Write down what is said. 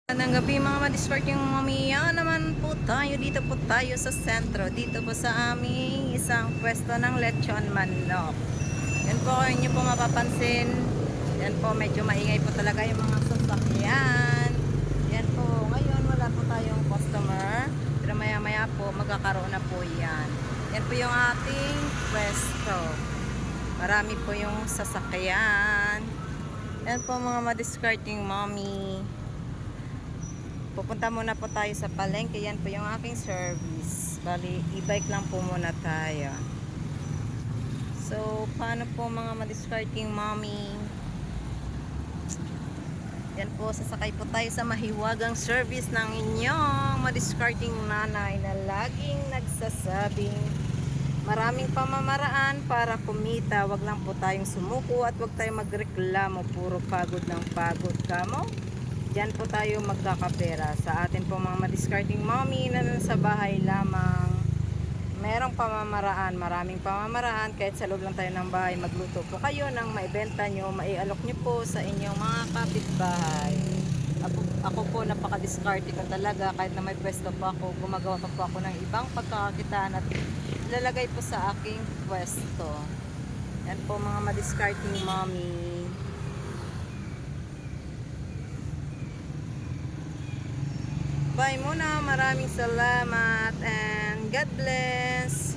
Magandang gabi mga madisport yung mamiya naman po tayo. Dito po tayo sa sentro. Dito po sa aming isang pwesto ng lechon manok. Yan po kung inyo po mapapansin. Yan po medyo maingay po talaga yung mga sasakyan. Yan po. Ngayon wala po tayong customer. Pero maya maya po magkakaroon na po yan. Yan po yung ating pwesto. Marami po yung sasakyan. Yan po mga madiscarding mommy. Pupunta muna po tayo sa palengke. Yan po yung aking service. Bali, e-bike lang po muna tayo. So, paano po mga madiscarding mommy? Yan po, sasakay po tayo sa mahiwagang service ng inyong madiscarding nanay na laging nagsasabing maraming pamamaraan para kumita. Wag lang po tayong sumuko at wag tayong magreklamo. Puro pagod ng pagod kamo. Diyan po tayo magkakapera. Sa atin po mga madiscarding mommy na nasa bahay lamang. Merong pamamaraan, maraming pamamaraan. Kahit sa loob lang tayo ng bahay, magluto po kayo ng maibenta nyo, maialok nyo po sa inyong mga kapitbahay. Ako po napaka-discarte ko talaga. Kahit na may pwesto po ako, gumagawa pa po ako ng ibang pagkakakitaan at ilalagay po sa aking pwesto. Yan po mga madiscarding mommy. Bye muna. Maraming salamat and God bless.